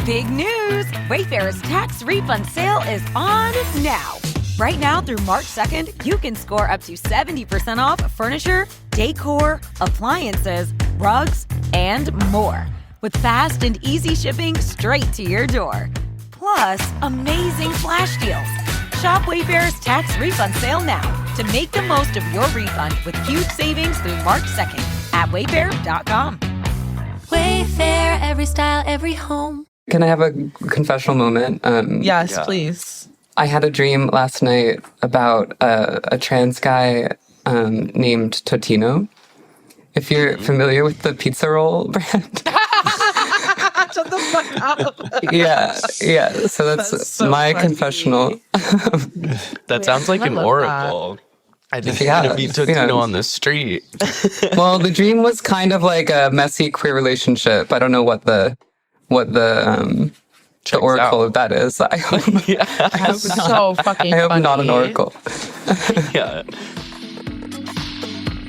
Big news! Wayfair's tax refund sale is on now. Right now through March 2nd, you can score up to 70% off furniture, decor, appliances, rugs, and more. With fast and easy shipping straight to your door. Plus, amazing flash deals. Shop Wayfair's tax refund sale now to make the most of your refund with huge savings through March 2nd at wayfair.com. Wayfair, every style, every home. Can I have a confessional moment? Yes, please. I had a dream last night about a trans guy named Totino. If you're familiar with the pizza roll brand. Shut the fuck up. Yeah. So that's so my funny. confessional. That sounds like an love oracle. I think Yeah, it's gonna be Totino on the street. Well, the dream was kind of like a messy queer relationship. I don't know what the oracle of that is. I hope, I hope So fucking I hope funny. not an oracle. Yeah.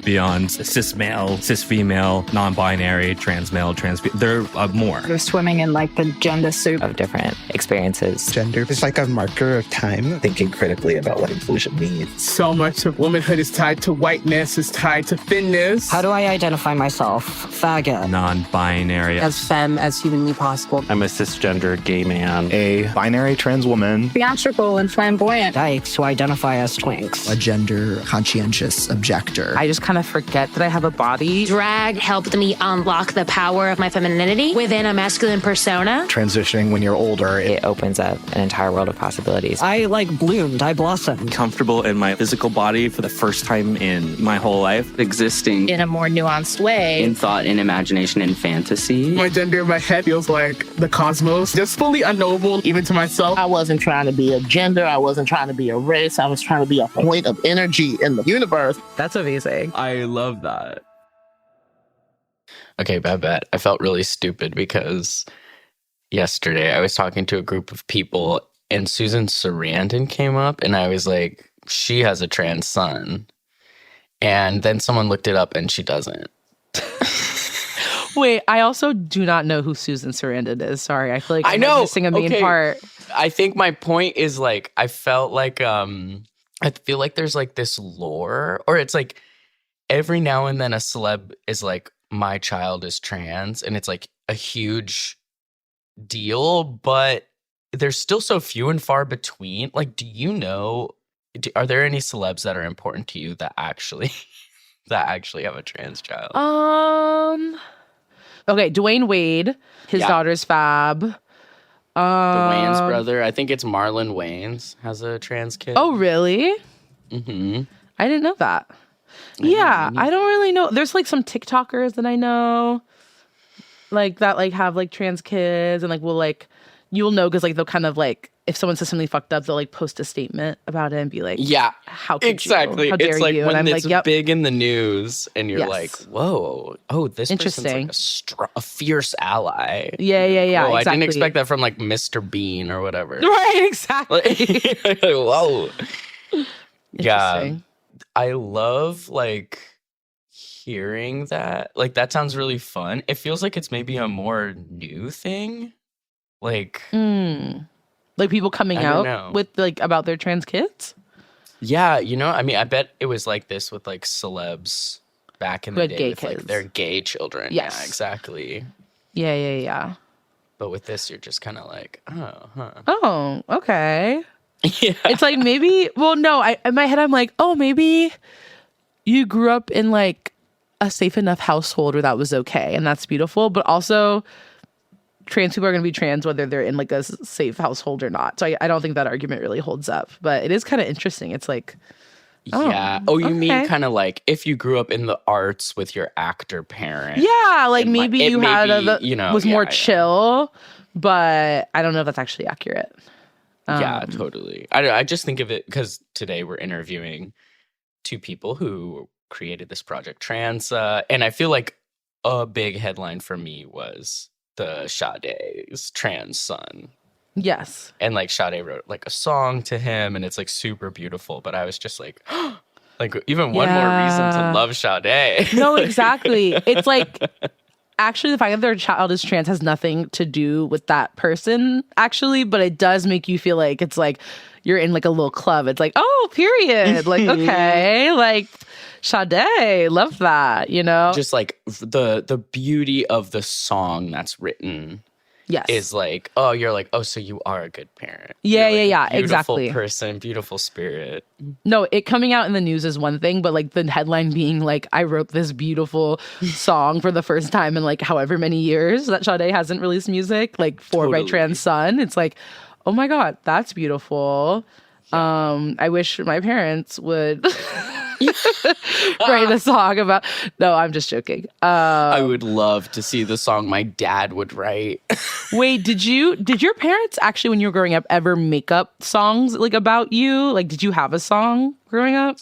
Beyond cis male, cis female, non-binary, trans male, trans. There are more. They're swimming in like the gender soup. Of different experiences. Gender is like a marker of time. Thinking critically about what inclusion means. So much of womanhood is tied to whiteness, is tied to thinness. How do I identify myself? Faggot. Non-binary. As femme as humanly possible. I'm a cisgender gay man. A binary trans woman. Theatrical and flamboyant. Dykes who identify as twinks. A gender conscientious objector. I just kind of forget that I have a body. Drag helped me unlock the power of my femininity within a masculine persona. Transitioning when you're older. It opens up an entire world of possibilities. I bloomed. I blossomed. Comfortable in my physical body for the first time in my whole life. Existing in a more nuanced way. In thought, in imagination, in fantasy. My gender in my head feels like the cosmos, just fully unknowable, even to myself. I wasn't trying to be a gender. I wasn't trying to be a race. I was trying to be a point of energy in the universe. That's amazing. I love that. Okay, Babette, I felt really stupid because yesterday I was talking to a group of people and Susan Sarandon came up and I was like, she has a trans son. And then someone looked it up and she doesn't. Wait, I also do not know who Susan Sarandon is. Sorry, I feel like I'm missing a main Okay. part. I think my point is like, I felt like, I feel like there's like this lore, or it's like every now and then a celeb is like, my child is trans, and it's like a huge deal, but there's still so few and far between. Like, do you know, are there any celebs that are important to you that actually have a trans child? Okay, Dwayne Wade, his daughter's Fab. The Wayans brother, I think it's Marlon Wayans, has a trans kid. Oh, really? Mm-hmm. I didn't know that. Yeah, I don't really know. There's like some TikTokers that I know, like that, like have like trans kids, and like will like you'll know because like they'll kind of like if someone says something fucked up, they'll like post a statement about it and be like, yeah, how could exactly? you? How dare it's like you? when and I'm it's like, yep, big in the news, and you're Yes. like, whoa, oh, this Interesting. person's like a fierce ally. Yeah. Whoa, Exactly. I didn't expect that from like Mr. Bean or whatever. Right, exactly. Whoa. Yeah, Interesting. I love like hearing that. Like that sounds really fun. It feels like it's maybe a more new thing. Like, Like people coming I don't out know. with like about their trans kids. yeah, you know, I mean, I bet it was like this with like celebs back in Who the had day gay with like kids. their gay children. Yes. Yeah, exactly. Yeah. But with this, you're just kind of like, oh, huh. Oh, okay. Yeah. It's like maybe. Well, no. In my head, I'm like, oh, maybe you grew up in like a safe enough household where that was okay, and that's beautiful. But also, trans people are going to be trans whether they're in like a safe household or not. So I don't think that argument really holds up. But it is kind of interesting. It's like, yeah. Oh, you okay. mean kind of like if you grew up in the arts with your actor parent. yeah, like and, maybe it you may had be, you know, was more yeah. chill. But I don't know if that's actually accurate. Yeah, totally. I just think of it because today we're interviewing two people who created this project, TRANSA, and I feel like a big headline for me was the Sade's trans son. Yes. And like Sade wrote like a song to him, and it's like super beautiful. But I was just like, like even one more reason to love Sade. No, exactly. It's like actually, the fact that their child is trans has nothing to do with that person, actually, but it does make you feel like it's like you're in like a little club. It's like, oh, period. Like, okay, like Sade, love that, you know? Just like the beauty of the song that's written. Yes. Is like, oh, you're like, oh, so you are a good parent. Yeah, you're like yeah, a beautiful exactly. person, beautiful spirit. No, it coming out in the news is one thing, but like the headline being like, I wrote this beautiful song for the first time in like however many years that Sade hasn't released music, like for my trans son. It's like, oh my God, that's beautiful. I wish my parents would write a song about. No, I'm just joking. I would love to see the song my dad would write. Wait, did your parents actually, when you were growing up, ever make up songs like about you? Like, did you have a song growing up?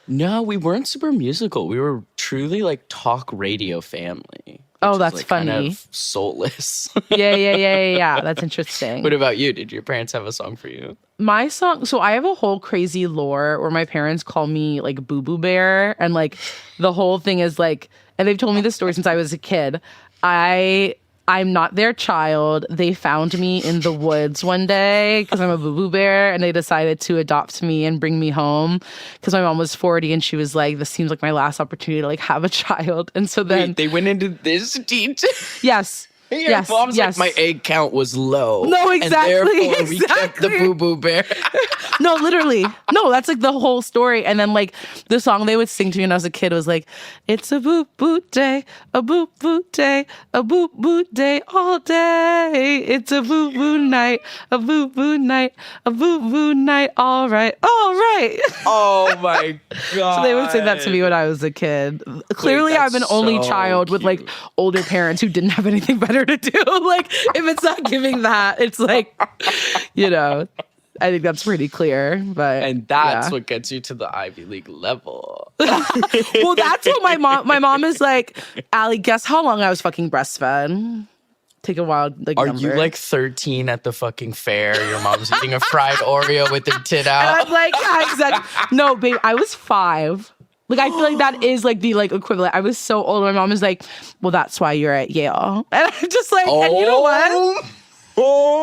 No, we weren't super musical. We were truly like talk radio family. Oh, that's like funny. Kind of soulless. Yeah. That's interesting. What about you? Did your parents have a song for you? My song, so I have a whole crazy lore where my parents call me like Boo Boo Bear, and like the whole thing is like, and they've told me this story since I was a kid. I'm not their child. They found me in the woods one day because I'm a Boo Boo Bear, and they decided to adopt me and bring me home because my mom was 40 and she was like, this seems like my last opportunity to like have a child. And so then they went into this detail. Yes. Your mom's like, my egg count was low. No, exactly. And therefore we kept the Boo Boo Bear. No, literally. No, that's like the whole story. And then like the song they would sing to me when I was a kid was like, it's a boo boo day, a boo boo day, a boo boo day all day. It's a boo boo night, a boo boo night, a boo boo night. All right. Oh my God. So they would sing that to me when I was a kid. Clearly, I'm an only child with like older parents who didn't have anything better to do. Like, if it's not giving that, it's like, you know, I think that's pretty clear. And that's what gets you to the Ivy League level. Well, that's what my mom is like, Allie, guess how long I was fucking breastfed? Take a wild like Are number. you like 13 at the fucking fair? Your mom's eating a fried Oreo with her tit out. And I'm like, yeah, exactly. No, babe, I was 5. Like, I feel like that is like the like equivalent. I was so old. My mom is like, well, that's why you're at Yale. And I'm just like, and you know what?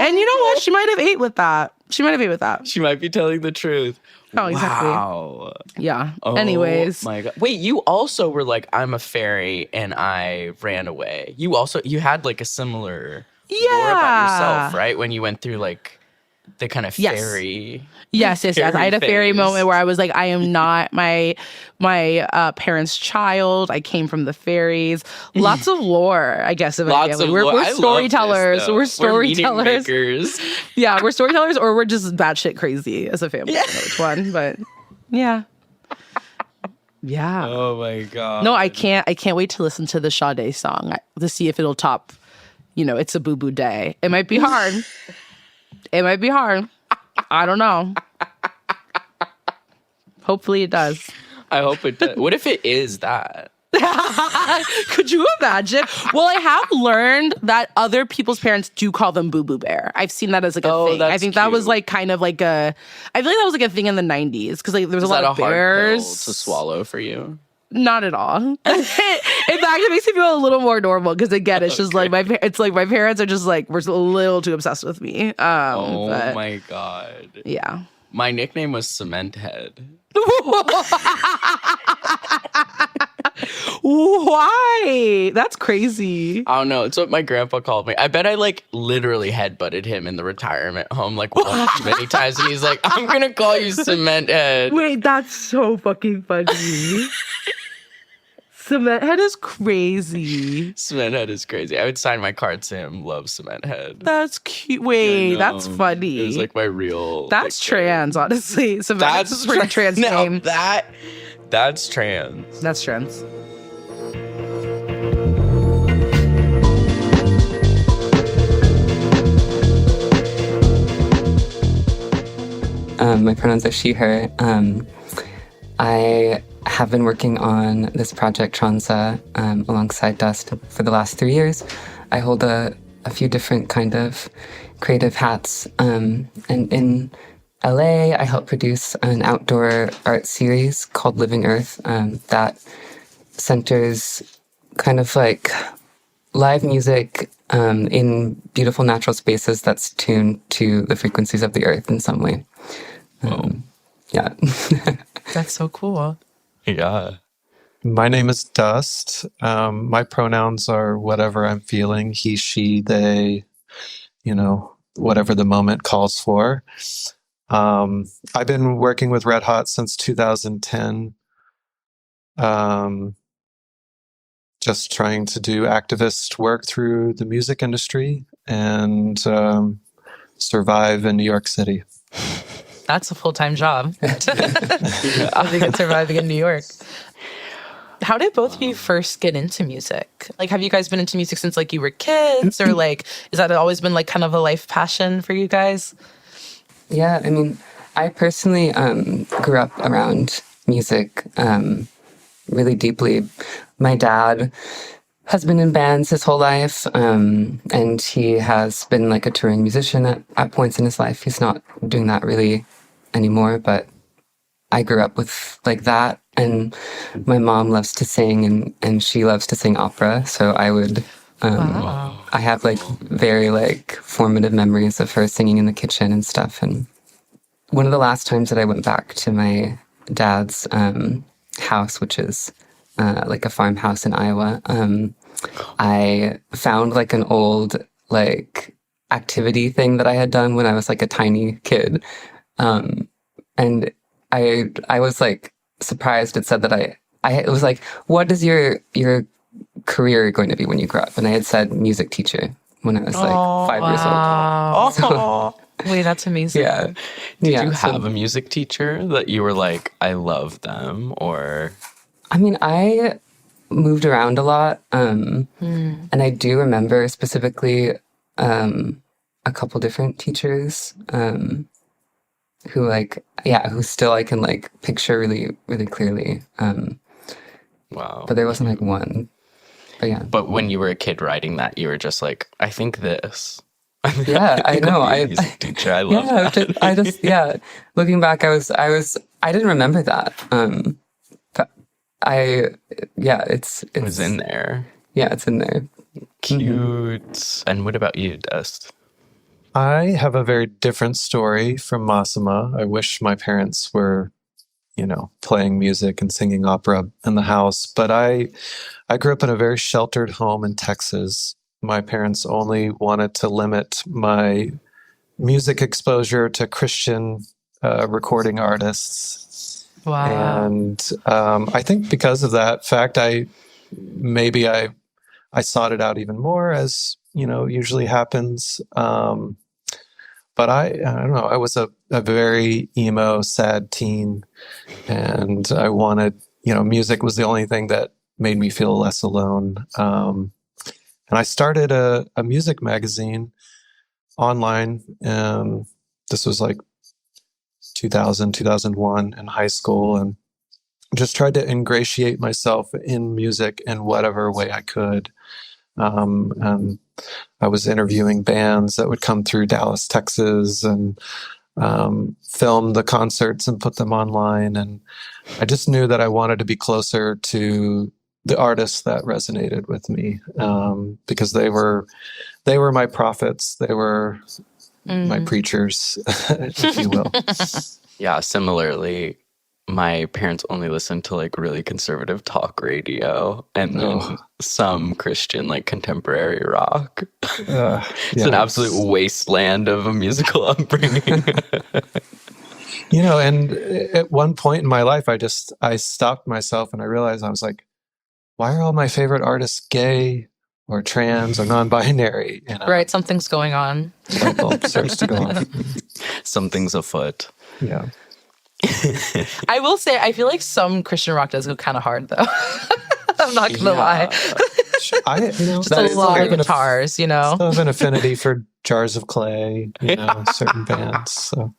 And you know what? She might have ate with that. She might be telling the truth. Oh, exactly. Wow. Yeah. Oh, Anyways. my God. Wait, you also were like, I'm a fairy and I ran away. You had like a similar lore about yourself, right? When you went through like the kind of fairy. Yes. I had a fairy moment where I was like, I am not my parents' child. I came from the fairies. Lots of lore, I guess, of a family. We're storytellers. We're storytellers. Yeah, we're storytellers, or we're just batshit crazy as a family. I don't know which one, but yeah. Yeah. Oh my God. No, I can't wait to listen to the Sade song to see if it'll top, It's a Boo Boo Day. It might be hard. I don't know. Hopefully it does. I hope it does. What if it is that? Could you imagine? Well, I have learned that other people's parents do call them Boo Boo Bear. I've seen that as like a thing. I think that was like kind of like I feel like that was like a thing in the 90s because like there was a lot of bears. Hard pill to swallow for you? Not at all. In fact, it makes me feel a little more normal because again, it's just like my parents are just like we're a little too obsessed with me. Oh my God. Yeah. My nickname was Cement Head. Why? That's crazy. I don't know. It's what my grandpa called me. I bet I like literally headbutted him in the retirement home like one too many times, and he's like, "I'm gonna call you Cement Head." Wait, that's so fucking funny. Cement Head is crazy. Cement Head is crazy. I would sign my card to him. Love Cement Head. That's cute. Wait, that's funny. It was like my real. That's trans, honestly. Cement Head's a pretty trans name. That's trans. That's trans. My pronouns are she, her. I have been working on this project, TRANSA, alongside Dust for the last 3 years. I hold a few different kind of creative hats. And in LA, I help produce an outdoor art series called Living Earth that centers kind of like live music in beautiful natural spaces that's tuned to the frequencies of the earth in some way. Yeah. That's so cool. Yeah. My name is Dust. My pronouns are whatever I'm feeling, he, she, they, whatever the moment calls for. I've been working with Red Hot since 2010. Just trying to do activist work through the music industry and survive in New York City. That's a full-time job. Living and surviving in New York. How did both of you first get into music? Like, have you guys been into music since like you were kids, or like, is that always been like kind of a life passion for you guys? Yeah, I mean, I personally grew up around music really deeply. My dad has been in bands his whole life, and he has been like a touring musician at points in his life. He's not doing that really anymore, but I grew up with like that. And my mom loves to sing, and she loves to sing opera. So I would, I have like very like formative memories of her singing in the kitchen and stuff. And one of the last times that I went back to my dad's house, which is like a farmhouse in Iowa, I found like an old like activity thing that I had done when I was like a tiny kid. And I was like surprised. It said that it was like, what is your career going to be when you grow up? And I had said music teacher when I was like 5 years old. So, wait, that's amazing. Yeah. Did you have a music teacher that you were like, I love them? Or I mean, I moved around a lot. And I do remember specifically a couple different teachers who still I can like picture really, really clearly. Wow. But there wasn't like one. But yeah. But when you were a kid writing that, you were just like, I think this. Yeah, I know. Music teacher, I love that. Looking back, I didn't remember that. But it was in there. Yeah, it's in there. Cute. Mm-hmm. And what about you, Dust? I have a very different story from Massima. I wish my parents were, playing music and singing opera in the house. But I grew up in a very sheltered home in Texas. My parents only wanted to limit my music exposure to Christian recording artists. Wow. And I think because of that fact, I sought it out even more, as usually happens. But I don't know, I was a very emo, sad teen, and I wanted, music was the only thing that made me feel less alone. And I started a music magazine online. This was like 2000, 2001 in high school, and just tried to ingratiate myself in music in whatever way I could. And I was interviewing bands that would come through Dallas, Texas, and film the concerts and put them online. And I just knew that I wanted to be closer to the artists that resonated with me, because they were my prophets. They were my preachers, if you will. Yeah, similarly, my parents only listened to like really conservative talk radio and then some Christian like contemporary rock. It's an absolute wasteland of a musical upbringing. And at one point in my life, I stopped myself and I realized, I was like, why are all my favorite artists gay or trans or non-binary? Right, something's going on. Light bulb starts to go on. Something's afoot. Yeah. I will say, I feel like some Christian rock does go kind of hard, though. I'm not gonna lie. Just a lot of guitars, Still have an affinity for Jars of Clay, certain bands. So.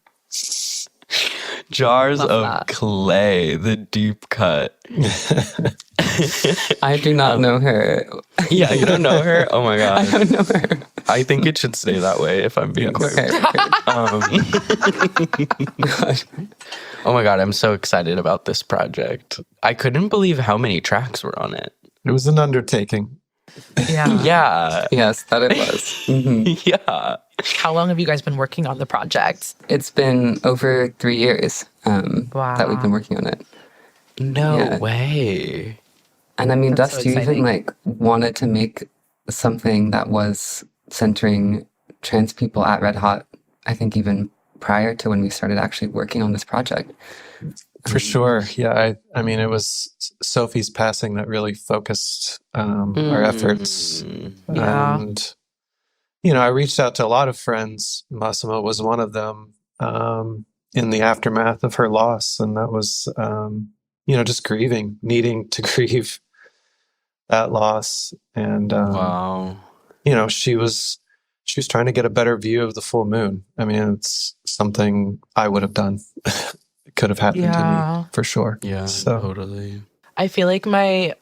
Jars of Clay, the deep cut. I do not know her. Yeah, you don't know her? Oh my God. I don't know her. I think it should stay that way, if I'm being okay. Oh my God, I'm so excited about this project. I couldn't believe how many tracks were on it. It was an undertaking. Yeah. Yeah. Yes, that it was. Mm-hmm. Yeah. How long have you guys been working on the project? It's been over 3 years that we've been working on it. No way. And I mean, That's Dust, so you even exciting. like wanted to make something that was centering trans people at Red Hot, I think even prior to when we started actually working on this project. For sure. Yeah. I mean, it was Sophie's passing that really focused our efforts. Yeah. And, I reached out to a lot of friends. Massima was one of them in the aftermath of her loss. And that was, just grieving, needing to grieve that loss. And, Wow. she was trying to get a better view of the full moon. I mean, it's something I would have done. It could have happened to me for sure. Yeah, so. totally. I feel like my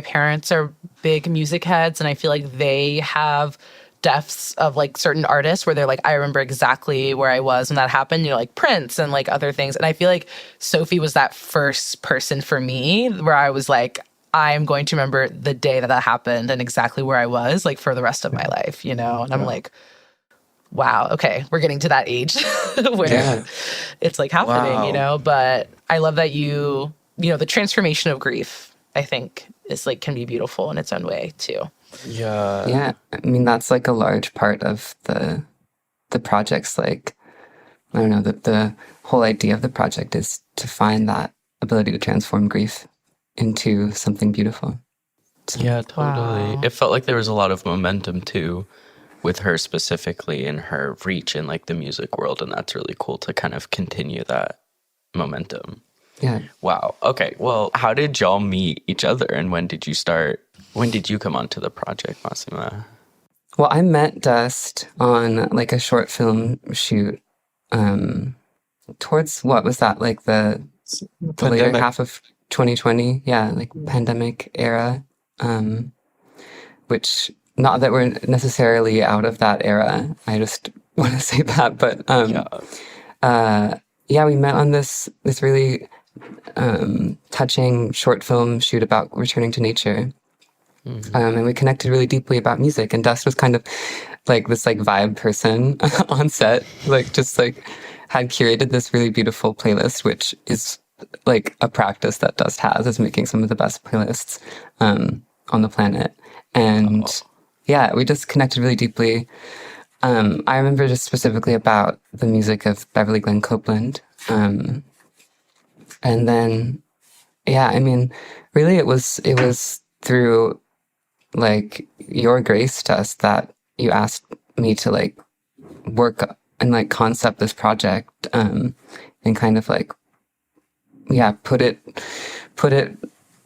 parents are big music heads, and I feel like they have deaths of like certain artists where they're like, I remember exactly where I was when that happened, like Prince and like other things. And I feel like Sophie was that first person for me where I was like, I'm going to remember the day that happened and exactly where I was like for the rest of my life, And I'm like, wow, okay, we're getting to that age where it's like happening, but I love that the transformation of grief, I think is like, can be beautiful in its own way too. Yeah. Yeah. I mean, that's like a large part of the project's like, I don't know, the whole idea of the project is to find that ability to transform grief into something beautiful. So, yeah, totally. Wow. It felt like there was a lot of momentum too with her specifically in her reach in like the music world, and that's really cool to kind of continue that momentum. Yeah. Wow. Okay. Well, how did y'all meet each other, and when did you come onto the project, Massima? Well, I met Dust on like a short film shoot towards, what was that, like the later half of 2020? Yeah, like pandemic era, which, not that we're necessarily out of that era. I just want to say that. But we met on this really touching short film shoot about returning to nature. Mm-hmm. And we connected really deeply about music. And Dust was kind of like this like vibe person on set, like just like had curated this really beautiful playlist, which is like a practice that Dust has, is making some of the best playlists on the planet. And we just connected really deeply. I remember just specifically about the music of Beverly Glenn Copeland. And then, I mean, really it was through like your grace to us that you asked me to like work and like concept this project and kind of like, put it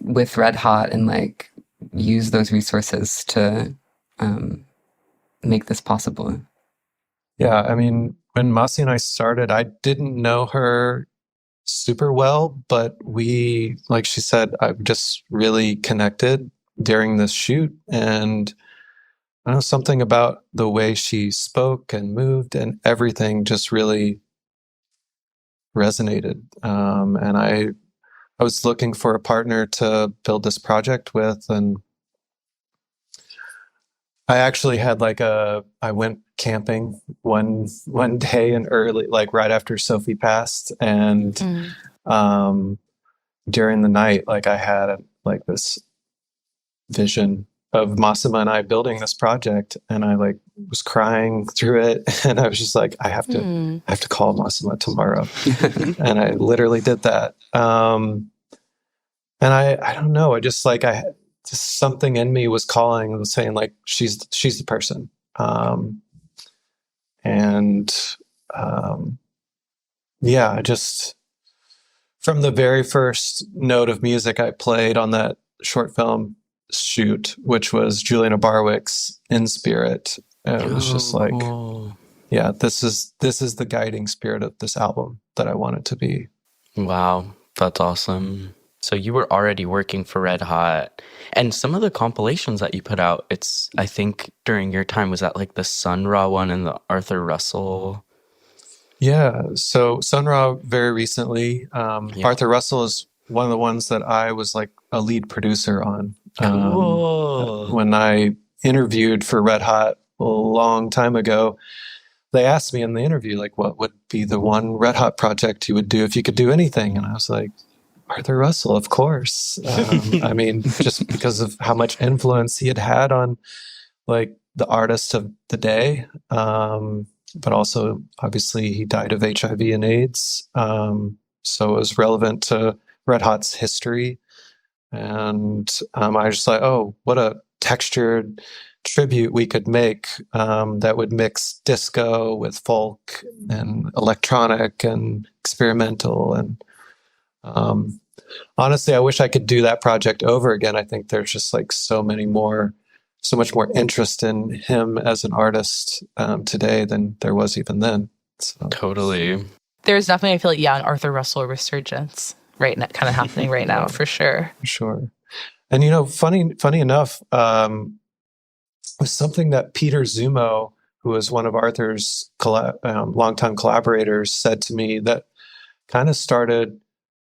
with Red Hot and like use those resources to make this possible. Yeah, I mean, when Masi and I started, I didn't know her super well, but we, like she said, I've just really connected during this shoot. And I know something about the way she spoke and moved and everything just really resonated. And I was looking for a partner to build this project with, and I actually had I went camping one day and early, like right after Sophie passed, and during the night, like I had like this vision of Massima and I building this project, and I like was crying through it, and I was just like, I have to call Massima tomorrow, and I literally did that. And I don't know, I just like just something in me was calling and was saying like she's the person. I just, from the very first note of music I played on that short film shoot, which was Juliana Barwick's In Spirit, and it was just like, this is the guiding spirit of this album that I want it to be. Wow, that's awesome. So you were already working for Red Hot, and some of the compilations that you put out, it's, I think during your time, was that like the Sun Ra one and the Arthur Russell? Yeah, so Sun Ra very recently. Arthur Russell is one of the ones that I was like a lead producer on. Cool. When I interviewed for Red Hot a long time ago, they asked me in the interview, like, what would be the one Red Hot project you would do if you could do anything? And I was like, Arthur Russell, of course. I mean, just because of how much influence he had on like the artists of the day. But also, obviously, he died of HIV and AIDS. So it was relevant to Red Hot's history. And I was just like, oh, what a textured tribute we could make that would mix disco with folk and electronic and experimental. And honestly, I wish I could do that project over again. I think there's just like so much more interest in him as an artist today than there was even then. So. Totally. There's definitely, I feel like, an Arthur Russell resurgence right now, kind of happening right now, for sure. For sure. And, funny enough, was something that Peter Zumo, who was one of Arthur's longtime collaborators, said to me that kind of started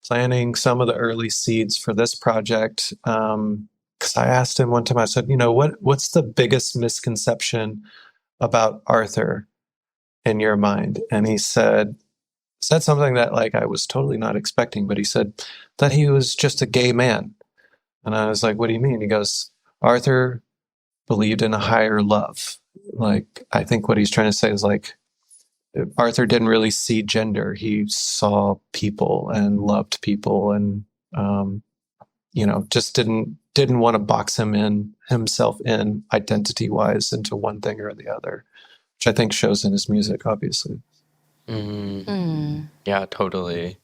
planting some of the early seeds for this project. Because I asked him one time, I said, what's the biggest misconception about Arthur in your mind? And he said something that like I was totally not expecting, but he said that he was just a gay man. And I was like, what do you mean? He goes, Arthur believed in a higher love. Like, I think what he's trying to say is like, Arthur didn't really see gender. He saw people and loved people and, just didn't want to box himself in identity wise into one thing or the other, which I think shows in his music, obviously. Yeah, totally.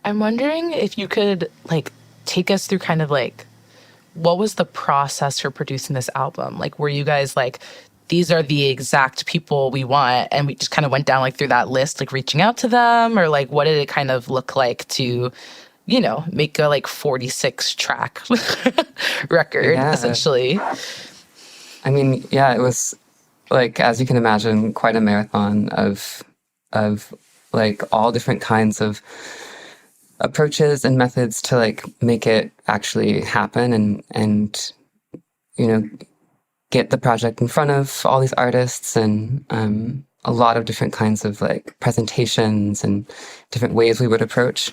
I'm wondering if you could like take us through kind of like, what was the process for producing this album? Like, were you guys like, these are the exact people we want, and we just kind of went down like through that list, like reaching out to them, or like what did it kind of look like to, make a like 46 track record, essentially? I mean, yeah, it was like, as you can imagine, quite a marathon of like all different kinds of approaches and methods to like make it actually happen and get the project in front of all these artists and a lot of different kinds of like presentations and different ways we would approach.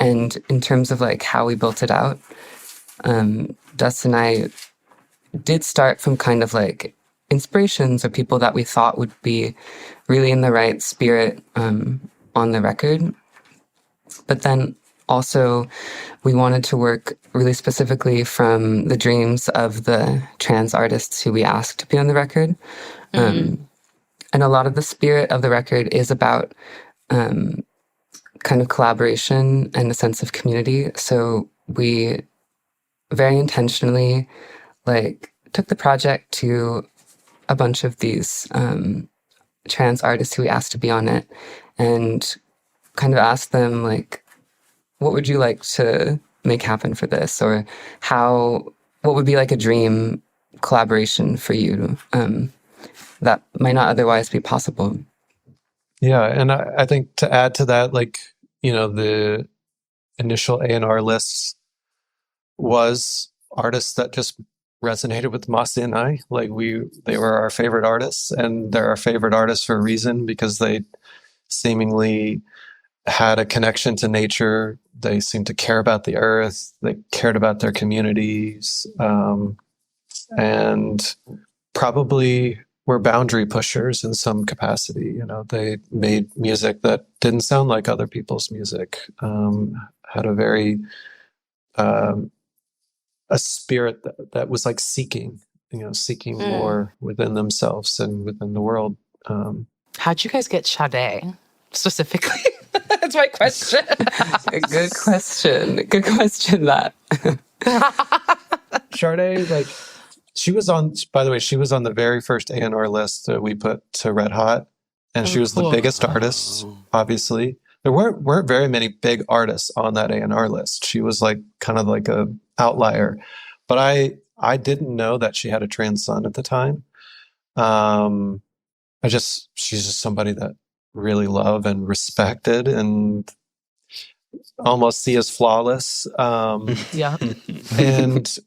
And in terms of like how we built it out, Dustin and I did start from kind of like inspirations or people that we thought would be really in the right spirit on the record. But then also we wanted to work really specifically from the dreams of the trans artists who we asked to be on the record. And a lot of the spirit of the record is about kind of collaboration and a sense of community. So we very intentionally like took the project to a bunch of these trans artists who we asked to be on it and kind of asked them like, what would you like to make happen for this? Or what would be like a dream collaboration for you that might not otherwise be possible? Yeah. And I think to add to that, like, the initial A&R lists was artists that just resonated with Masi and I. Like they were our favorite artists, and they're our favorite artists for a reason, because they seemingly had a connection to nature. They seemed to care about the earth. They cared about their communities, and probably were boundary pushers in some capacity. They made music that didn't sound like other people's music, had a very a spirit that was like seeking more within themselves and within the world. How'd you guys get Sade specifically? That's my question. Good question. Good question, that. Sade, like, she was on the very first A&R list that we put to Red Hot, and she was the biggest artist, obviously. There weren't very many big artists on that A&R list. She was like kind of like a outlier, but I didn't know that she had a trans son at the time. She's just somebody that really love and respected, and almost see as flawless. Yeah. And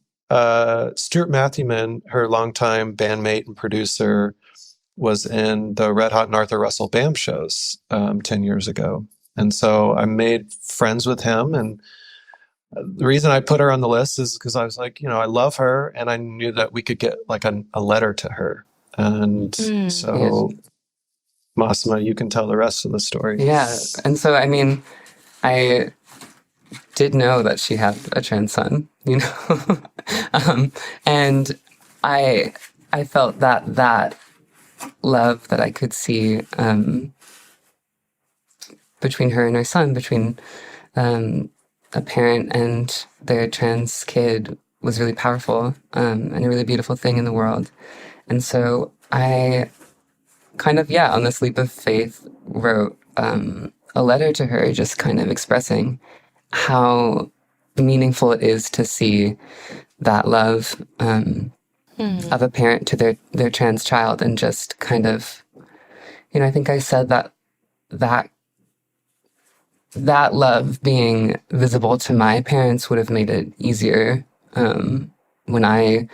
Stuart Matthewman, her longtime bandmate and producer, was in the Red Hot and Arthur Russell Band shows 10 years ago. And so I made friends with him. And the reason I put her on the list is because I was like, I love her. And I knew that we could get like a letter to her. And so, Massima, you can tell the rest of the story. Yeah. And so, I mean, I did know that she had a trans son, and I felt that love that I could see between her and her son, between a parent and their trans kid, was really powerful and a really beautiful thing in the world. And so I kind of, on this leap of faith, wrote a letter to her, just kind of expressing how meaningful it is to see that love of a parent to their trans child, and just kind of, I think I said that love being visible to my parents would have made it easier when I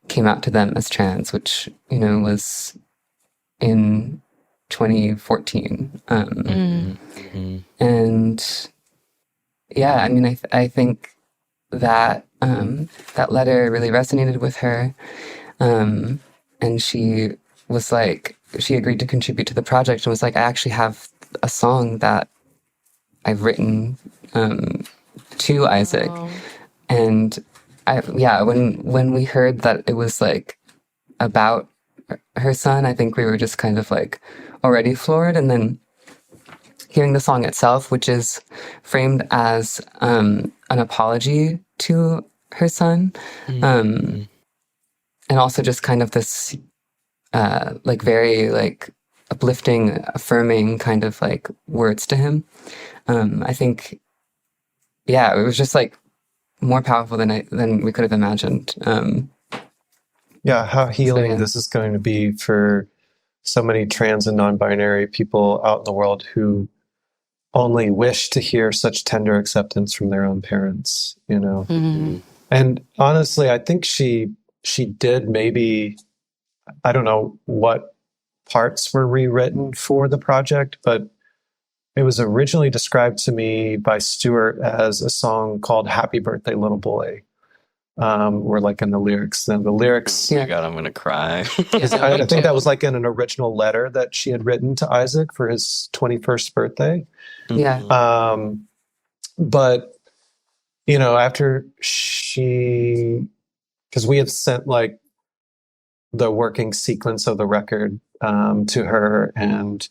came out to them as trans, which, was in 2014. And I mean, I think that that letter really resonated with her. And she was like, she agreed to contribute to the project and was like, I actually have a song that I've written to Isaac. And when we heard that it was like about her son, I think we were just kind of like already floored. And then hearing the song itself, which is framed as an apology to her son, and also just kind of this like very like uplifting, affirming kind of like words to him. I think, it was just like more powerful than we could have imagined. How healing this is going to be for so many trans and non-binary people out in the world who only wish to hear such tender acceptance from their own parents, And honestly, I think she did maybe, I don't know what parts were rewritten for the project, but it was originally described to me by Stuart as a song called Happy Birthday Little Boy. Were like in the lyrics. Then the lyrics. Oh my God, I'm going to cry. I think that was like in an original letter that she had written to Isaac for his 21st birthday. Yeah. But, after because we had sent like the working sequence of the record to her, and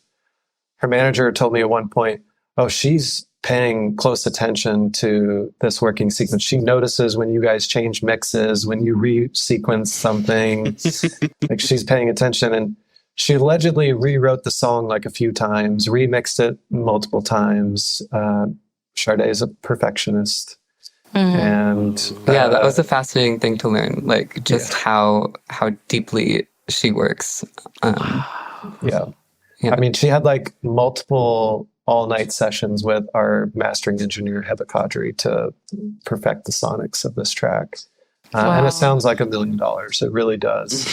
her manager told me at one point, oh, she's paying close attention to this working sequence. She notices when you guys change mixes, when you re-sequence something, like she's paying attention. And she allegedly rewrote the song like a few times, remixed it multiple times. Sade is a perfectionist. And that was a fascinating thing to learn, like just how deeply she works. I mean, she had like multiple all-night sessions with our mastering engineer, Heba Kadri, to perfect the sonics of this track. And it sounds like $1 million. It really does.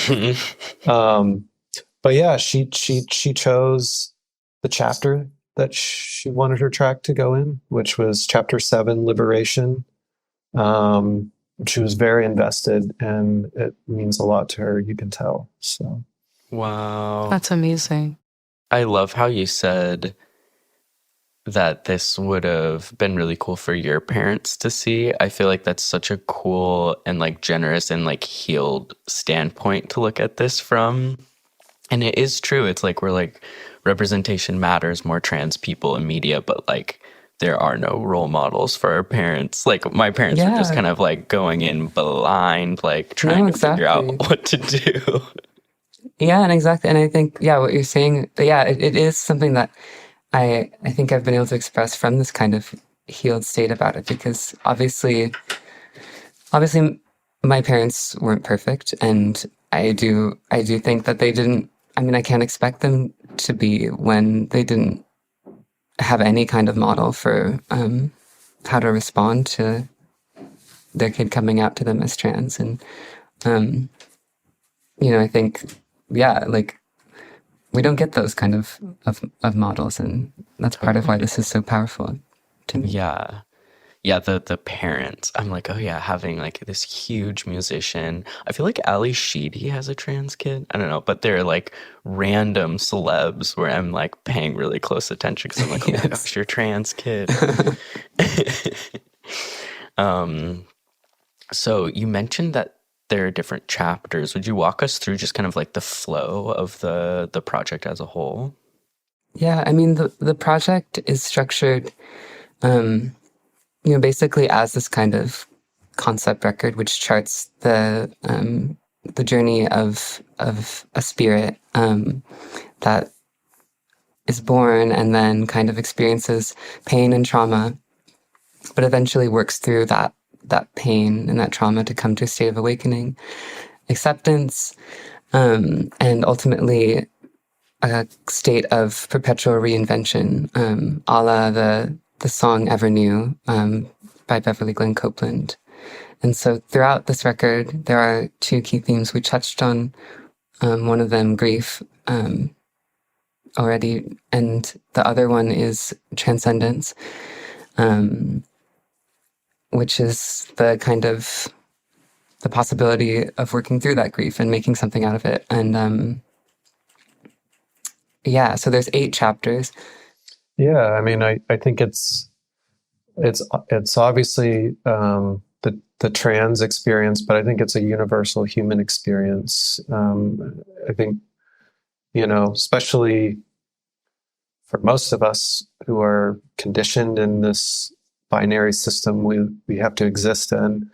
But she chose the chapter that she wanted her track to go in, which was chapter 7, Liberation. She was very invested, and it means a lot to her, you can tell. So, wow. That's amazing. I love how you said that this would have been really cool for your parents to see. I feel like that's such a cool and like generous and like healed standpoint to look at this from. And it is true. It's like we're like representation matters, more trans people in media, but like there are no role models for our parents. Like my parents were just kind of like going in blind, like trying to figure out what to do. Yeah, and exactly. And I think, what you're saying, it is something that I think I've been able to express from this kind of healed state about it, because obviously my parents weren't perfect, and I do think that they didn't, I can't expect them to be when they didn't have any kind of model for how to respond to their kid coming out to them as trans. And, I think, like, we don't get those kind of models, and that's part of why this is so powerful to me. Yeah, the parents. I'm like, oh yeah, having like this huge musician. I feel like Ally Sheedy has a trans kid. I don't know, but they're like random celebs where I'm like paying really close attention because I'm like, oh my gosh, your trans kid. So you mentioned that there are different chapters. Would you walk us through just kind of like the flow of the project as a whole? Yeah, I mean, the project is structured, basically as this kind of concept record, which charts the journey of a spirit that is born and then kind of experiences pain and trauma, but eventually works through that pain and that trauma to come to a state of awakening, acceptance, and ultimately a state of perpetual reinvention, a la the song Ever New by Beverly Glenn Copeland. And so throughout this record, there are two key themes. We touched on one of them, grief, already, and the other one is transcendence, which is the kind of the possibility of working through that grief and making something out of it. And so there's 8 chapters. Yeah, I mean, I think it's obviously the trans experience, but I think it's a universal human experience. I think, especially for most of us who are conditioned in this binary system we have to exist in,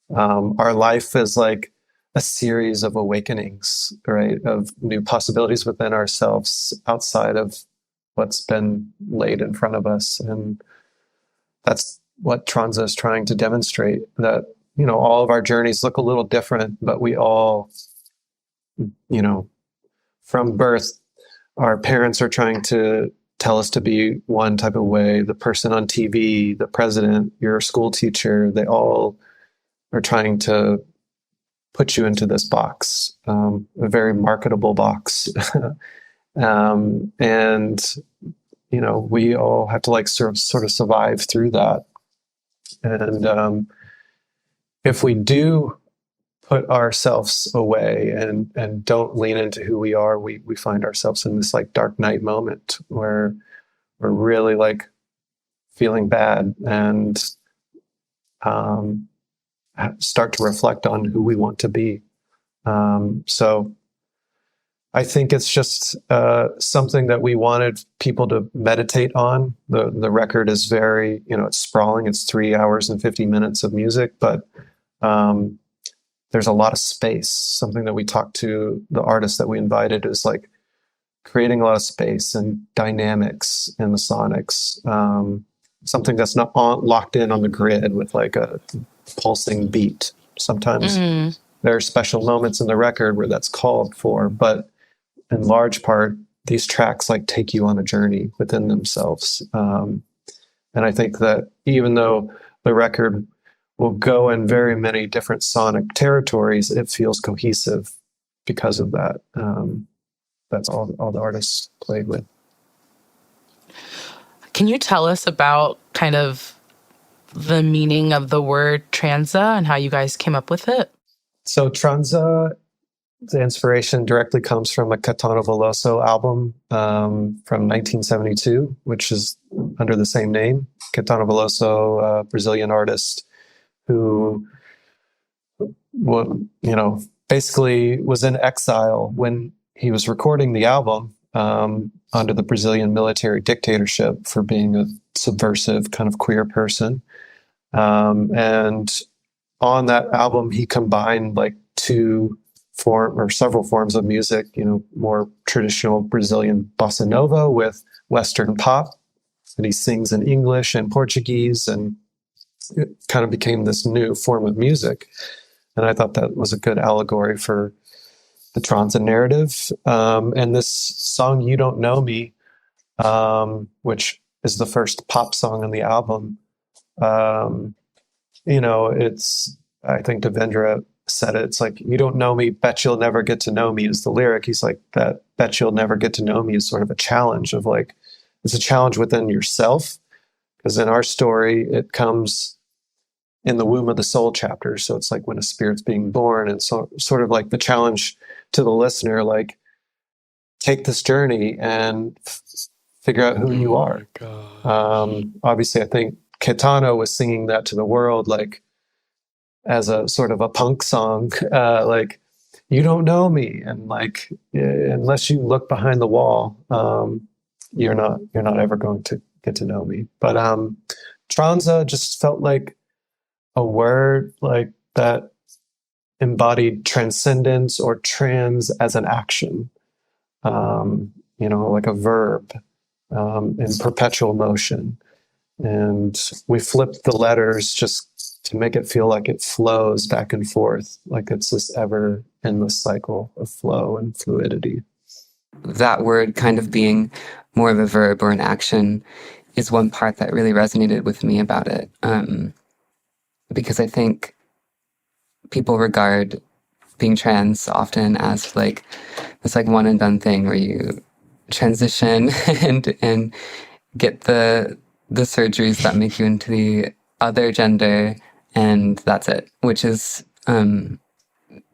our life is like a series of awakenings, right? Of new possibilities within ourselves outside of what's been laid in front of us. And that's what TRANSA is trying to demonstrate, that, all of our journeys look a little different, but we all, from birth, our parents are trying to tell us to be one type of way. The person on TV, the president, your school teacher, they all are trying to put you into this box, a very marketable box. And, we all have to sort of survive through that. And if we do put ourselves away and don't lean into who we are, we find ourselves in this dark night moment where we're really feeling bad and start to reflect on who we want to be. So I think it's just something that we wanted people to meditate on. The record is very, it's sprawling. It's 3 hours and 50 minutes of music, but there's a lot of space. Something that we talked to the artists that we invited is creating a lot of space and dynamics in the sonics. Something that's not locked in on the grid with a pulsing beat. Sometimes there are special moments in the record where that's called for, but in large part, these tracks take you on a journey within themselves. And I think that even though the record will go in very many different sonic territories, it feels cohesive because of that. That's all the artists played with. Can you tell us about kind of the meaning of the word TRANSA and how you guys came up with it? So TRANSA, the inspiration directly comes from a Caetano Veloso album from 1972, which is under the same name. Caetano Veloso, a Brazilian artist who, basically was in exile when he was recording the album under the Brazilian military dictatorship for being a subversive kind of queer person. And on that album, he combined several forms of music, more traditional Brazilian bossa nova with Western pop. And he sings in English and Portuguese, and it kind of became this new form of music. And I thought that was a good allegory for the TRANSA narrative. And this song, You Don't Know Me, which is the first pop song on the album, I think Devendra said it. It's like, you don't know me, bet you'll never get to know me is the lyric. He's like, that bet you'll never get to know me is sort of a challenge of like, it's a challenge within yourself. Because in our story, it comes in the womb of the soul chapter. So it's like when a spirit's being born, and so sort of like the challenge to the listener, like, take this journey and figure out who you are. Obviously, I think Caetano was singing that to the world, like as a sort of a punk song, like, you don't know me, and like, unless you look behind the wall, you're not ever going to get to know me. But Transa just felt like a word like that embodied transcendence or trans as an action, like a verb in perpetual motion. And we flipped the letters just to make it feel like it flows back and forth, like it's this ever endless cycle of flow and fluidity. That word kind of being more of a verb or an action is one part that really resonated with me about it. Because I think people regard being trans often as like this like one and done thing where you transition and get the surgeries that make you into the other gender, and that's it, which is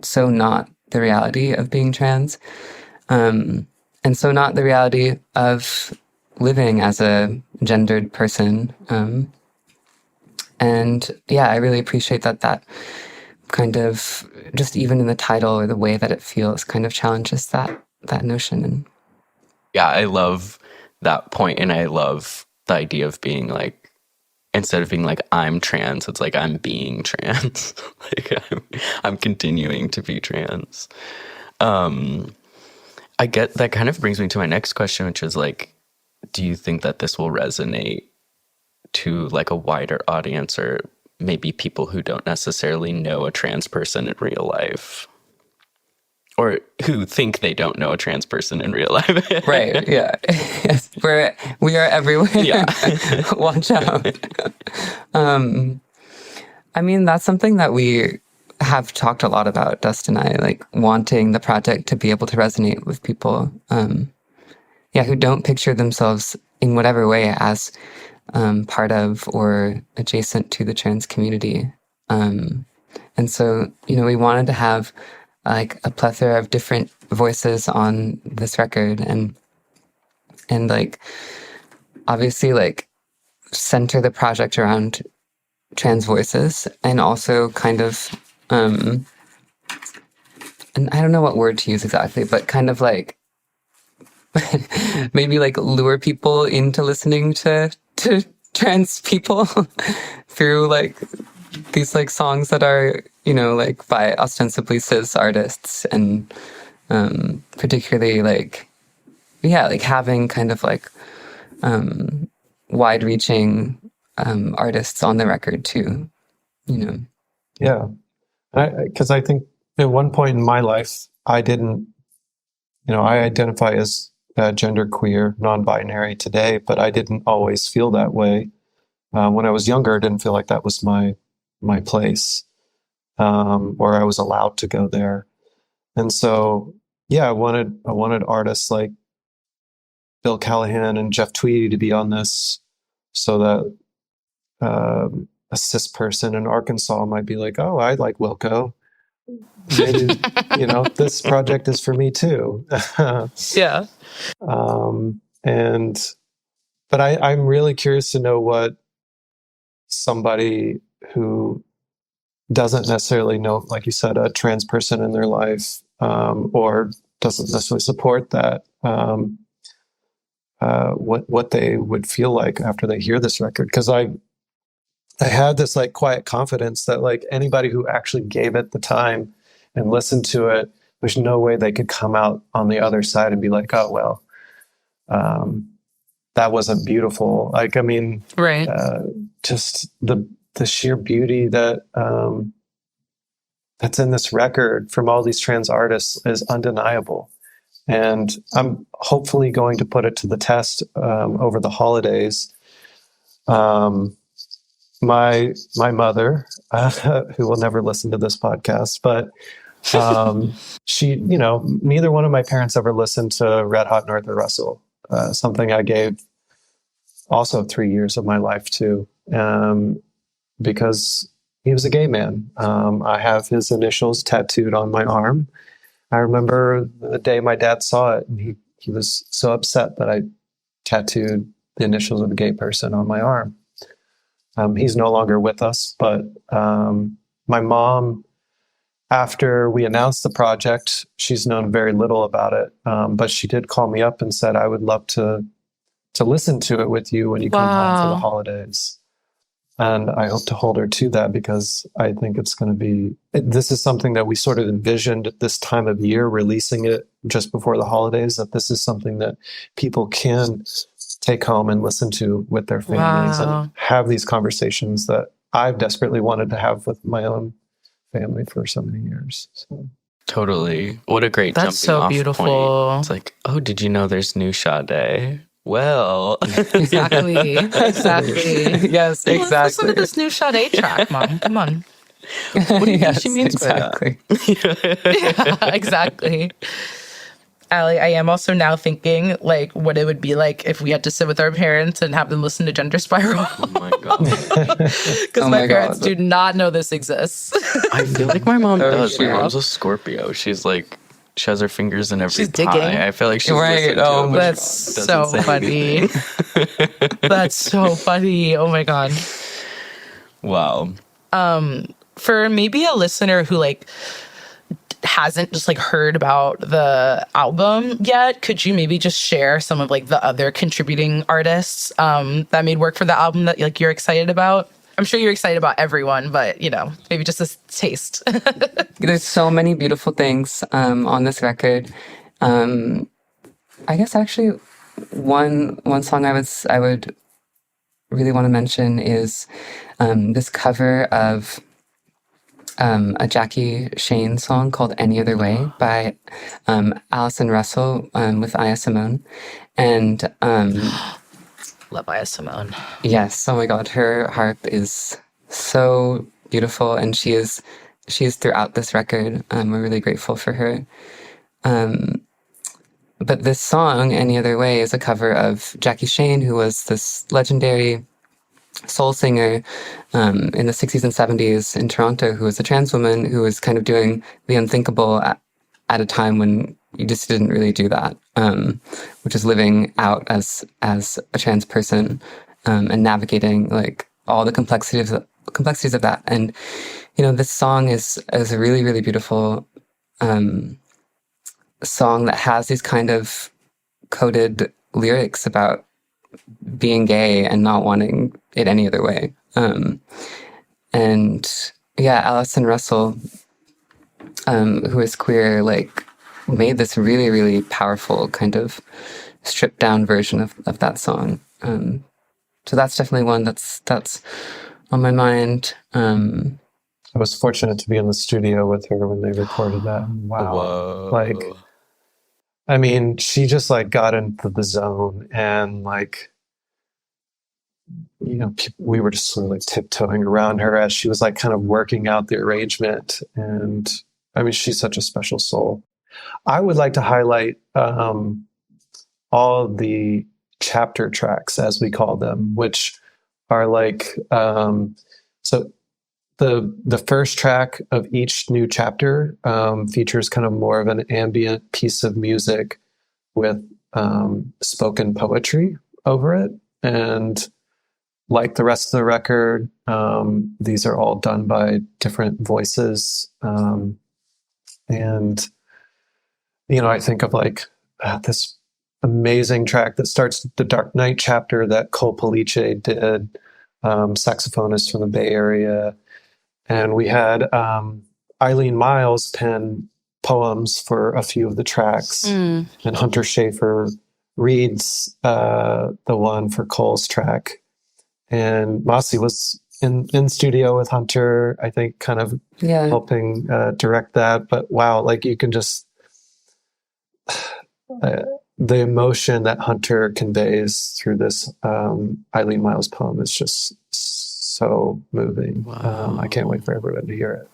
so not the reality of being trans, and so not the reality of living as a gendered person. And yeah, I really appreciate that kind of, just even in the title or the way that it feels, kind of challenges that notion. And yeah, I love that point, and I love the idea of being like, instead of being like I'm trans, it's like I'm being trans. Like I'm continuing to be trans. I get that. Kind of brings me to my next question, which is like, do you think that this will resonate to like a wider audience, or maybe people who don't necessarily know a trans person in real life, or who think they don't know a trans person in real life? Right. Yeah. Yes. We are everywhere. Yeah. Watch out. I mean, that's something that we have talked a lot about, Dust and I, like wanting the project to be able to resonate with people, who don't picture themselves in whatever way as part of or adjacent to the trans community. And so, we wanted to have like a plethora of different voices on this record, and like obviously like center the project around trans voices, and also kind of and I don't know what word to use exactly, but kind of like maybe like lure people into listening to trans people through like these like songs that are, like by ostensibly cis artists, and particularly like, like having kind of like wide reaching artists on the record too, Yeah. Because I think at one point in my life, I didn't, I identify as genderqueer, non-binary today, but I didn't always feel that way. When I was younger, I didn't feel like that was my place, or I was allowed to go there. And so, I wanted artists like Bill Callahan and Jeff Tweedy to be on this, so that a cis person in Arkansas might be like, oh, I like Wilco. Maybe, this project is for me too. Yeah. But I'm really curious to know what somebody who doesn't necessarily know, like you said, a trans person in their life, or doesn't necessarily support that, what they would feel like after they hear this record. Because I had this like quiet confidence that like anybody who actually gave it the time and listened to it, there's no way they could come out on the other side and be like, oh, well, that wasn't beautiful. Like, I mean, right. Just the sheer beauty that that's in this record from all these trans artists is undeniable. And I'm hopefully going to put it to the test over the holidays. my mother, who will never listen to this podcast, but she, neither one of my parents ever listened to Red Hot and Arthur Russell, something I gave also 3 years of my life to, because he was a gay man. I have his initials tattooed on my arm. I remember the day my dad saw it, and he was so upset that I tattooed the initials of a gay person on my arm. He's no longer with us, but my mom, after we announced the project, she's known very little about it, but she did call me up and said, I would love to listen to it with you when you come home for the holidays. And I hope to hold her to that, because I think it's going to be, this is something that we sort of envisioned at this time of year, releasing it just before the holidays, that this is something that people can take home and listen to with their families and have these conversations that I've desperately wanted to have with my own family for so many years. So. Totally. What a great That's jumping so off beautiful. point. It's like, oh, did you know there's new Sade? Well, Exactly. Yes, exactly. Let's listen to this new Sade track, Mom. Come on. What do you think she means exactly. by that? Yeah, exactly. Ally, I am also now thinking like what it would be like if we had to sit with our parents and have them listen to Gender Spiral. Oh my god! Because my parents do not know this exists. I feel like my mom does. My mom's a Scorpio. She's like, she has her fingers in every pie. Digging. I feel like she's right. Oh, that's so funny. That's so funny. Oh my god. Wow. For maybe a listener who like hasn't just like heard about the album yet, could you maybe just share some of like the other contributing artists that made work for the album that like you're excited about? I'm sure you're excited about everyone, but maybe just a taste. There's so many beautiful things on this record. I guess actually one song I would really want to mention is this cover of a Jackie Shane song called Any Other Way by Allison Russell with Aya Simone. And love Aya Simone. Yes, oh my god, her harp is so beautiful, and she is throughout this record. We're really grateful for her. But this song, Any Other Way, is a cover of Jackie Shane, who was this legendary soul singer in the 60s and 70s in Toronto, who was a trans woman who was kind of doing the unthinkable at a time when you just didn't really do that, which is living out as a trans person and navigating like all the complexities of that. And this song is a really, really beautiful song that has these kind of coded lyrics about being gay and not wanting it any other way. And yeah, Allison Russell, who is queer, like made this really, really powerful kind of stripped down version of that song. So that's definitely one that's on my mind. I was fortunate to be in the studio with her when they recorded that. Wow. Whoa. Like, I mean, she just like got into the zone, and like, we were just sort of like tiptoeing around her as she was like kind of working out the arrangement. And I mean, she's such a special soul. I would like to highlight all of the chapter tracks, as we call them, which are like, so the first track of each new chapter features kind of more of an ambient piece of music with spoken poetry over it. And like the rest of the record, these are all done by different voices. And, I think of like this amazing track that starts the Dark Knight chapter that Cole Police did, saxophonist from the Bay Area. And we had Eileen Miles pen poems for a few of the tracks. And Hunter Schafer reads the one for Cole's track. And Massi was in studio with Hunter, I think, kind of helping direct that. But wow, like you can just... the emotion that Hunter conveys through this Eileen Miles poem is just so moving. Wow. I can't wait for everyone to hear it.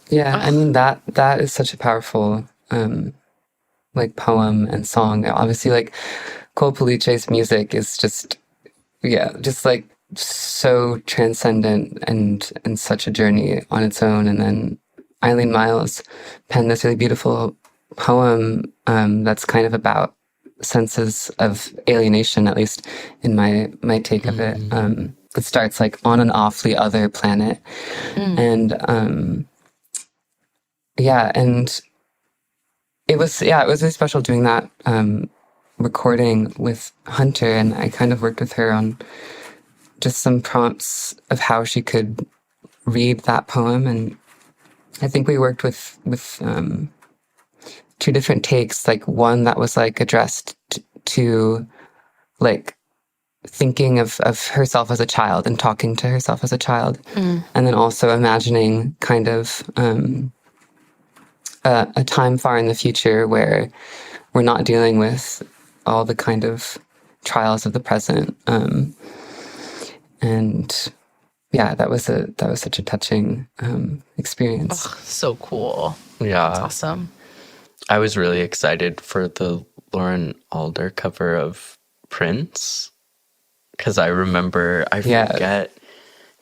Yeah, I mean that is such a powerful like poem and song. Obviously, like Cole Police's music is just like so transcendent and such a journey on its own. And then Eileen Myles penned this really beautiful poem that's kind of about senses of alienation, at least in my take of it. It starts like on an awfully other planet. And and it was really special doing that recording with Hunter, and I kind of worked with her on just some prompts of how she could read that poem. And I think we worked with two different takes, like one that was like addressed to like thinking of herself as a child and talking to herself as a child, and then also imagining kind of a time far in the future where we're not dealing with all the kind of trials of the present. And yeah, that was such a touching experience. Oh, so cool. Yeah. That's awesome. I was really excited for the Lauren Alder cover of Prince, because I remember, I forget,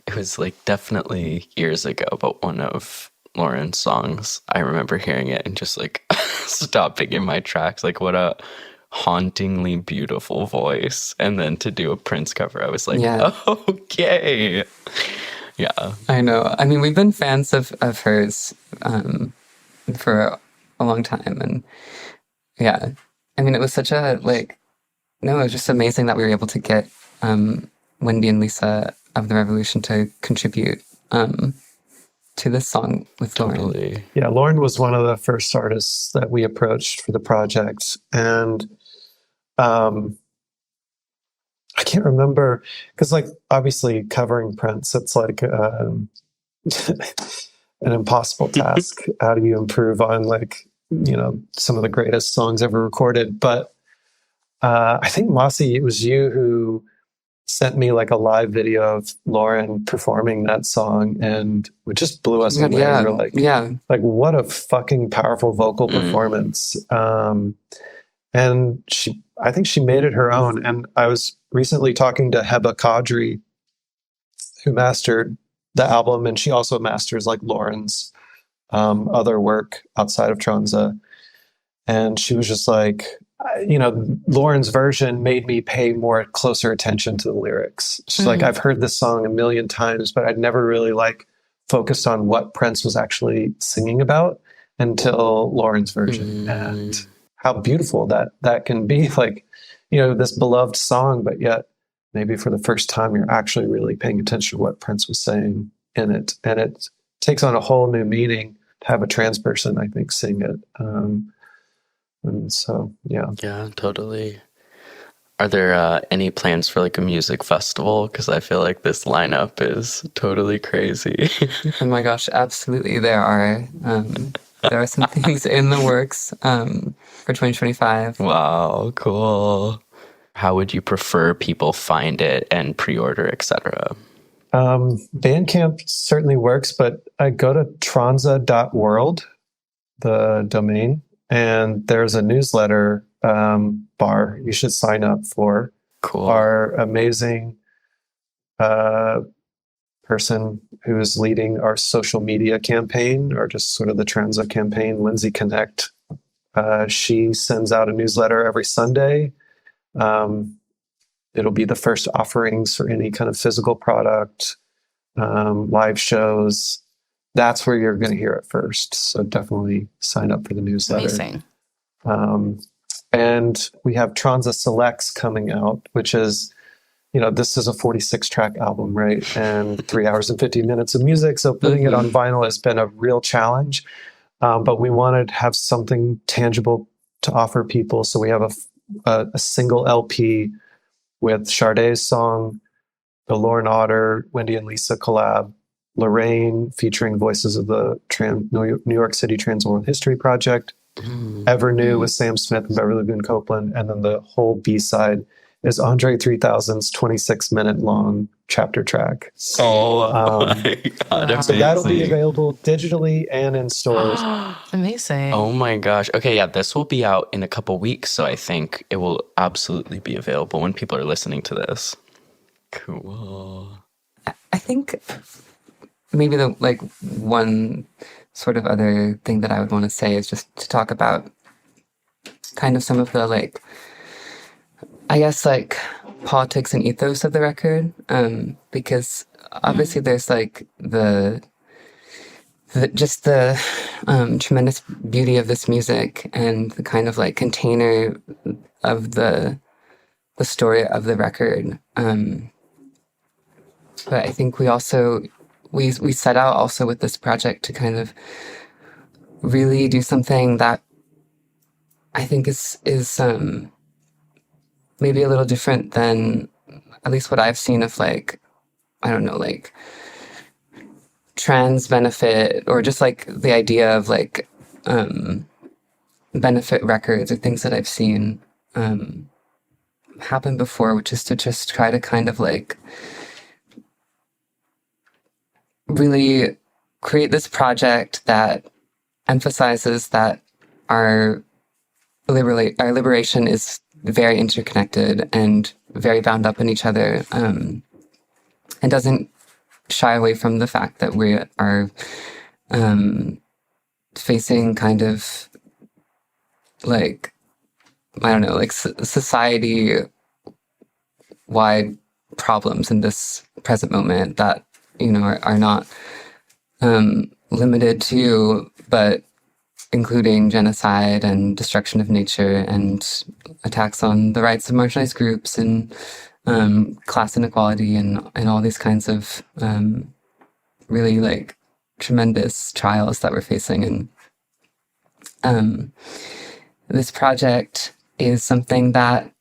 it was like definitely years ago, but one of Lauren's songs, I remember hearing it and just like stopping in my tracks, like what a hauntingly beautiful voice. And then to do a Prince cover, I was like, okay. Yeah. I know. I mean, we've been fans of hers for a long time. And yeah, I mean, it was such a it was just amazing that we were able to get Wendy and Lisa of the Revolution to contribute to this song with Lauren. Totally. Yeah, Lauren was one of the first artists that we approached for the project. And I can't remember, because like obviously covering Prince, it's like an impossible task. How do you improve on some of the greatest songs ever recorded? But I think Mossy, it was you who sent me like a live video of Lauren performing that song, and it just blew us away. Yeah, we were like what a fucking powerful vocal performance. And I think she made it her own. And I was recently talking to Heba Kadri, who mastered the album, and she also masters like Lauren's other work outside of Transa. And she was just like, Lauren's version made me pay more closer attention to the lyrics. She's like, I've heard this song a million times, but I'd never really focused on what Prince was actually singing about until Lauren's version. And how beautiful that can be, this beloved song, but yet maybe for the first time you're actually really paying attention to what Prince was saying in it. And it takes on a whole new meaning to have a trans person, I think, sing it. And so, yeah. Yeah, totally. Are there any plans for a music festival? Because I feel like this lineup is totally crazy. Oh my gosh, absolutely. There are some things in the works for 2025. Wow, cool. How would you prefer people find it and pre-order, etc.? Bandcamp certainly works, but I go to transa.world, the domain, and there's a newsletter bar you should sign up for. Cool. Our amazing person who is leading our social media campaign, or just sort of the Transa campaign, Lindsay Connect. She sends out a newsletter every Sunday. It'll be the first offerings for any kind of physical product, live shows. That's where you're going to hear it first. So definitely sign up for the newsletter. Amazing. And we have Transa Selects coming out, which is, this is a 46-track album, right? And 3 hours and 50 minutes of music. So putting it on vinyl has been a real challenge. But we wanted to have something tangible to offer people. So we have a single LP with Sade's song, the Lauren Otter, Wendy and Lisa collab, Lorraine featuring voices of the New York City Trans World History Project, Ever New with Sam Smith and Beverly Boone Copeland, and then the whole B-side is Andre 3000's 26-minute long chapter track. Oh my God. So that'll be available digitally and in stores. Amazing. Oh my gosh. Okay, yeah, this will be out in a couple weeks, so I think it will absolutely be available when people are listening to this. Cool. I think maybe the one sort of other thing that I would want to say is just to talk about kind of some of the I guess politics and ethos of the record, because obviously there's the tremendous beauty of this music and the kind of container of the story of the record. But I think we also we set out also with this project to kind of really do something that I think is maybe a little different than at least what I've seen of I don't know, trans benefit or just the idea of benefit records or things that I've seen happen before, which is to just try to kind of really create this project that emphasizes that our liberation is very interconnected and very bound up in each other, and doesn't shy away from the fact that we are facing kind of I don't know, society-wide problems in this present moment that, are not limited to, but including genocide and destruction of nature and attacks on the rights of marginalized groups and class inequality and all these kinds of really tremendous trials that we're facing. And this project is something that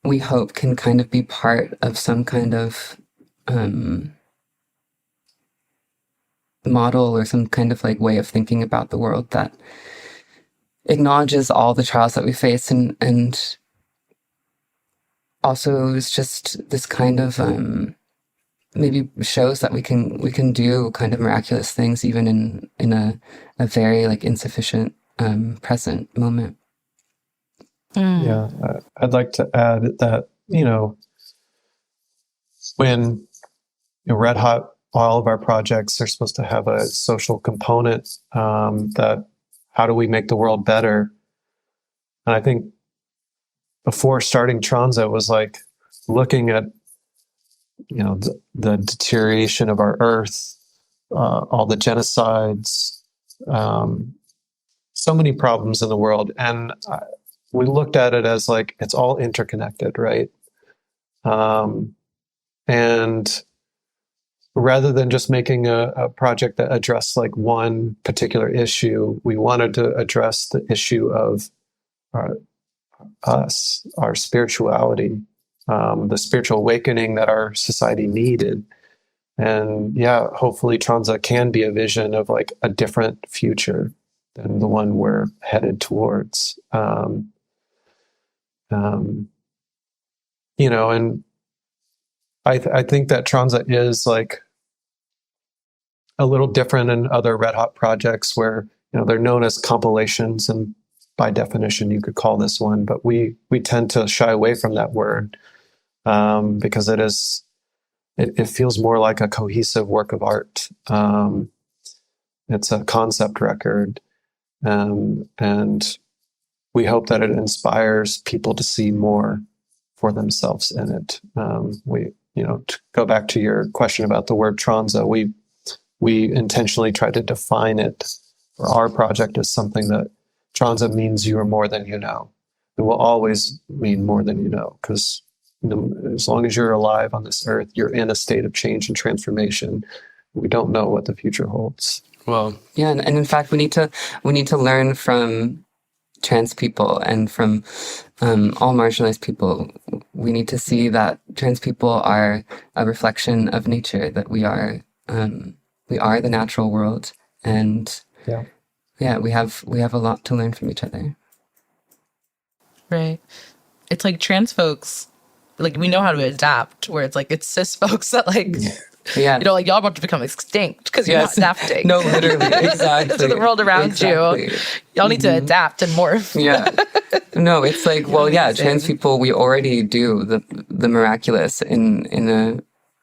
we hope can kind of be part of some kind of model or some kind of way of thinking about the world that acknowledges all the trials that we face and also is just this kind of maybe shows that we can do kind of miraculous things even in a very insufficient present moment. Yeah, I'd like to add that when Red Hot, all of our projects are supposed to have a social component, that how do we make the world better? And I think before starting TRANSA was looking at the deterioration of our earth, all the genocides, so many problems in the world, and we looked at it as it's all interconnected, right? And rather than just making a project that addressed one particular issue, we wanted to address the issue of our spirituality, the spiritual awakening that our society needed. And yeah, hopefully TRANSA can be a vision of a different future than the one we're headed towards. And I think that TRANSA is a little different than other Red Hot projects where they're known as compilations, and by definition you could call this one, but we tend to shy away from that word because it feels more like a cohesive work of art. It's a concept record, and we hope that it inspires people to see more for themselves in it. To go back to your question about the word TRANSA, we intentionally tried to define it for our project as something that TRANSA means you are more than you know. It will always mean more than you know, because as long as you're alive on this earth, you're in a state of change and transformation. We don't know what the future holds. Well, yeah, and in fact, we need to learn from trans people and from all marginalized people. We need to see that trans people are a reflection of nature, that we are the natural world, and we have a lot to learn from each other. Right. It's like trans folks, like we know how to adapt, where it's like it's cis folks that like Yeah. you know, like y'all about to become extinct because you're not adapting. No, literally, exactly. to the world around you. Y'all need to adapt and morph. Yeah. No, it's like, well, yeah, trans people, we already do the miraculous in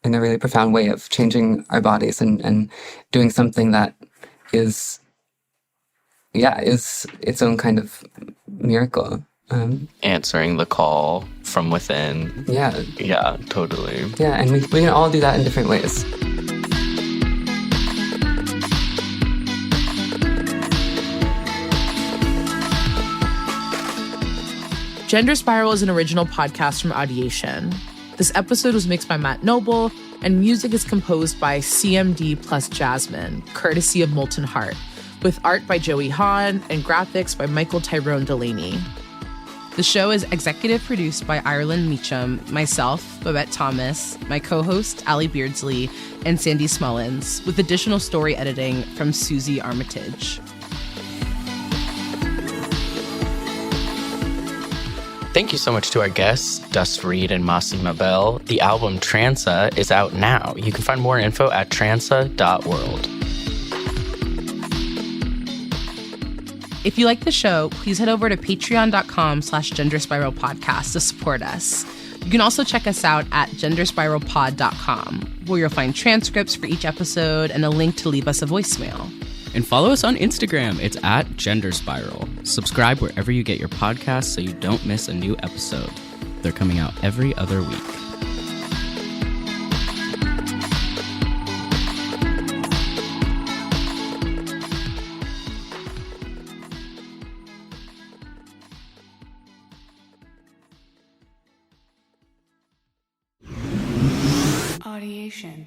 a really profound way of changing our bodies and doing something that is its own kind of miracle. Answering the call from within. Yeah. Yeah, totally. Yeah, and we can all do that in different ways. Gender Spiral is an original podcast from Audiation. This episode was mixed by Matt Noble, and music is composed by CMD plus Jasmine, courtesy of Molten Heart, with art by Joey Hahn and graphics by Michael Tyrone Delaney. The show is executive produced by Ireland Meacham, myself, Babette Thomas, my co-host, Ally Beardsley, and Sandy Smullins, with additional story editing from Susie Armitage. Thank you so much to our guests, Reid and Massima Bell. The album TRANSA is out now. You can find more info at transa.world. If you like the show, please head over to patreon.com/genderspiralpodcast to support us. You can also check us out at genderspiralpod.com, where you'll find transcripts for each episode and a link to leave us a voicemail. And follow us on Instagram. It's at Gender Spiral. Subscribe wherever you get your podcasts so you don't miss a new episode. They're coming out every other week. Audiation.